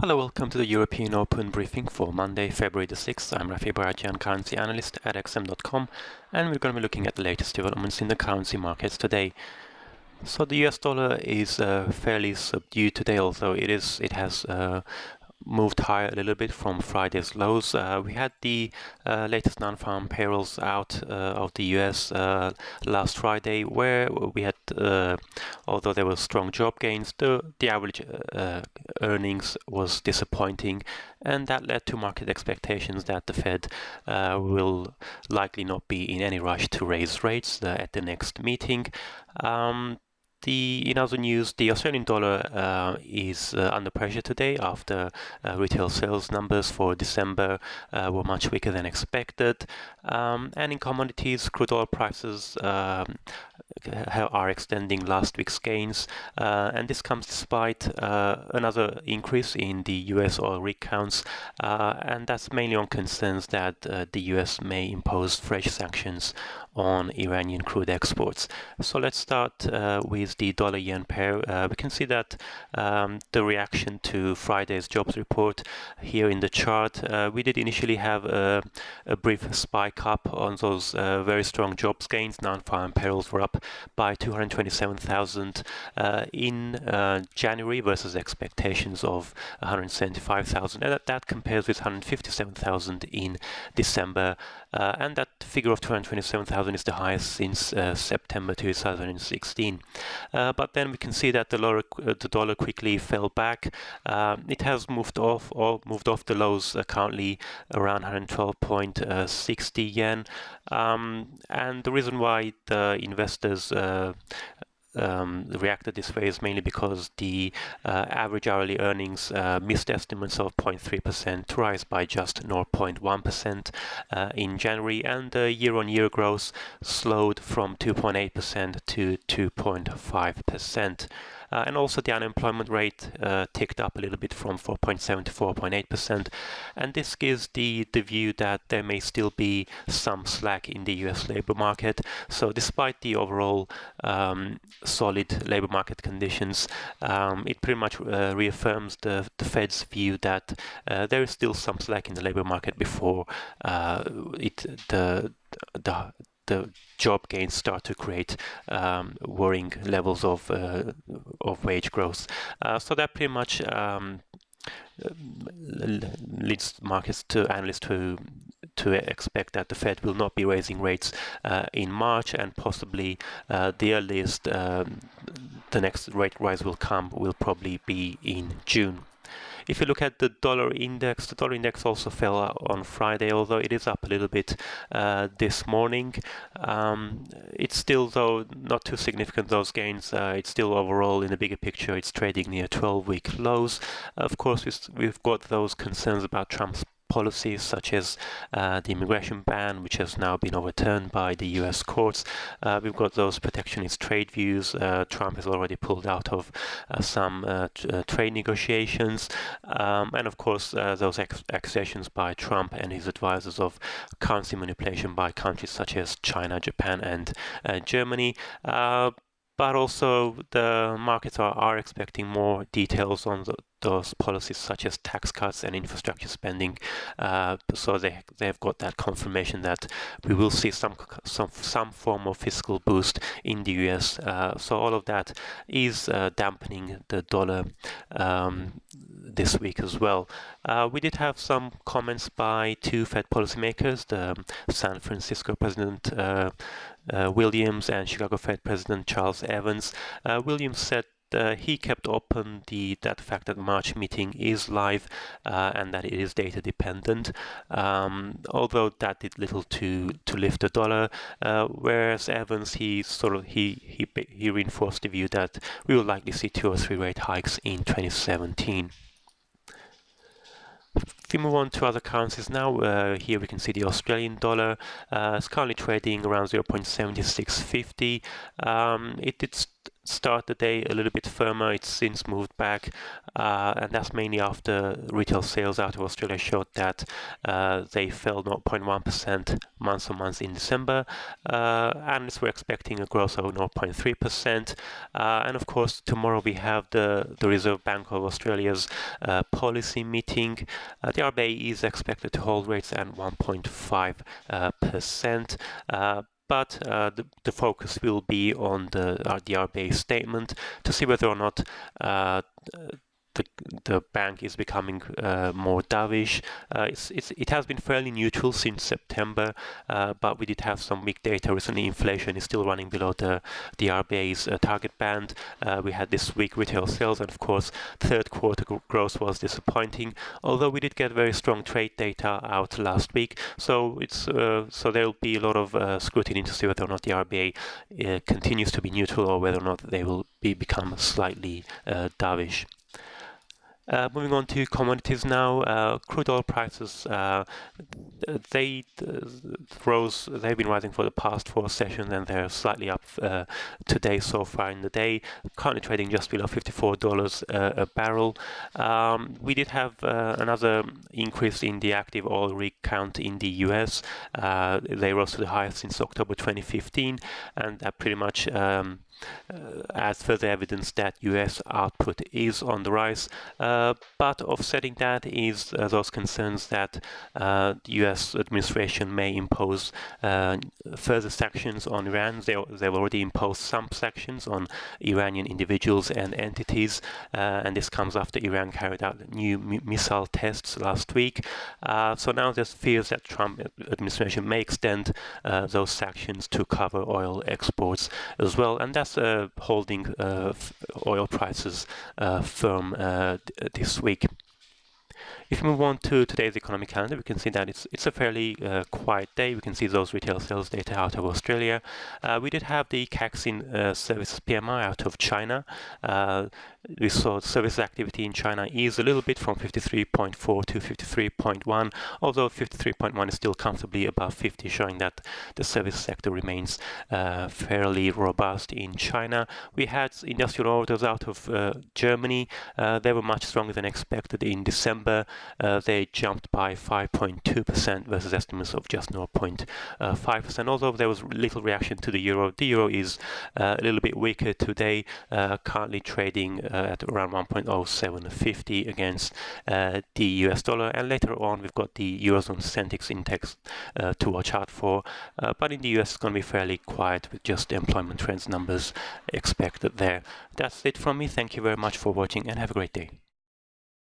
Hello, welcome to the European Open briefing for Monday, February the 6th. I'm Rafi Barajian, currency analyst at xm.com, and we're going to be looking at the latest developments in the currency markets today. So the US dollar is fairly subdued today, although it has moved higher a little bit from Friday's lows. We had the latest non-farm payrolls out of the US last Friday, where we had, although there were strong job gains, the average earnings was disappointing, and that led to market expectations that the Fed will likely not be in any rush to raise rates at the next meeting. In other news, the Australian dollar is under pressure today after retail sales numbers for December were much weaker than expected. And in commodities, crude oil prices are extending last week's gains, and this comes despite another increase in the US oil rig counts, and that's mainly on concerns that the US may impose fresh sanctions on Iranian crude exports. So let's start with the dollar-yen pair. We can see that the reaction to Friday's jobs report here in the chart, we did initially have a brief spike up on those very strong jobs gains. Non-farm payrolls were up by 227,000 in January versus expectations of 175,000, and that compares with 157,000 in December, and that figure of 227,000 is the highest since September 2016. But then we can see that the dollar quickly fell back. It has moved off the lows, currently around 112.60 yen. And the reason why the investors reacted this way is mainly because the average hourly earnings missed estimates of 0.3% to rise by just 0.1% in January, and the year-on-year growth slowed from 2.8% to 2.5%. And also the unemployment rate ticked up a little bit from 4.7 to 4.8%, and this gives the view that there may still be some slack in the US labor market. So despite the overall solid labor market conditions, it pretty much reaffirms the Fed's view that there is still some slack in the labor market before the job gains start to create worrying levels of wage growth. So that pretty much leads markets to analysts to expect that the Fed will not be raising rates in March, and possibly the earliest the next rate rise will probably be in June. If you look at the dollar index also fell on Friday, although it is up a little bit this morning. It's still, though, not too significant, those gains. It's still overall, in the bigger picture, it's trading near 12-week lows. Of course, we've got those concerns about Trump's policies, such as the immigration ban, which has now been overturned by the US courts. We've got those protectionist trade views. Trump has already pulled out of some trade negotiations. And of course, those accusations by Trump and his advisors of currency manipulation by countries such as China, Japan, and Germany. But also the markets are expecting more details on those policies, such as tax cuts and infrastructure spending. So they've got that confirmation that we will see some form of fiscal boost in the US. So all of that is dampening the dollar this week as well. We did have some comments by two Fed policymakers, the San Francisco President Williams and Chicago Fed President Charles Evans. Williams said he kept open that fact that March meeting is live and that it is data dependent, although that did little to lift the dollar. Whereas Evans, he reinforced the view that we will likely see 2 or 3 rate hikes in 2017. If we move on to other currencies now, here we can see the Australian dollar is currently trading around 0.7650. It did start the day a little bit firmer. It's since moved back, and that's mainly after retail sales out of Australia showed that they fell 0.1% month on month in December. Analysts were expecting a growth of 0.3%, and of course tomorrow we have the Reserve Bank of Australia's policy meeting. The RBA is expected to hold rates at 1.5%. But the focus will be on the RBA statement to see whether or not the bank is becoming more dovish. It has been fairly neutral since September, but we did have some weak data recently. Inflation is still running below the RBA's target band. We had this weak retail sales, and of course, third quarter growth was disappointing. Although we did get very strong trade data out last week, so there will be a lot of scrutiny to see whether or not the RBA continues to be neutral or whether or not they will become slightly dovish. Moving on to commodities now, crude oil prices, they've been rising for the past 4 sessions, and they're slightly up today so far in the day, currently trading just below $54 a barrel. We did have another increase in the active oil rig count in the US. They rose to the highest since October 2015, and that pretty much adds further evidence that US output is on the rise, but offsetting that is those concerns that the US administration may impose further sanctions on Iran. They've already imposed some sanctions on Iranian individuals and entities, and this comes after Iran carried out new missile tests last week. So now there's fears that Trump administration may extend those sanctions to cover oil exports as well, and that's holding oil prices firm this week. If we move on to today's economic calendar, we can see that it's a fairly quiet day. We can see those retail sales data out of Australia. We did have the Caixin Services PMI out of China. We saw service activity in China ease a little bit from 53.4 to 53.1, although 53.1 is still comfortably above 50, showing that the service sector remains fairly robust in China. We had industrial orders out of Germany. They were much stronger than expected in December. They jumped by 5.2% versus estimates of just 0.5%, although there was little reaction to the euro. The euro is a little bit weaker today, currently trading at around 1.0750 against the US dollar, and later on we've got the Eurozone Centix index to watch out for, but in the US it's going to be fairly quiet with just employment trends numbers expected there. That's it from me. Thank you very much for watching, and have a great day.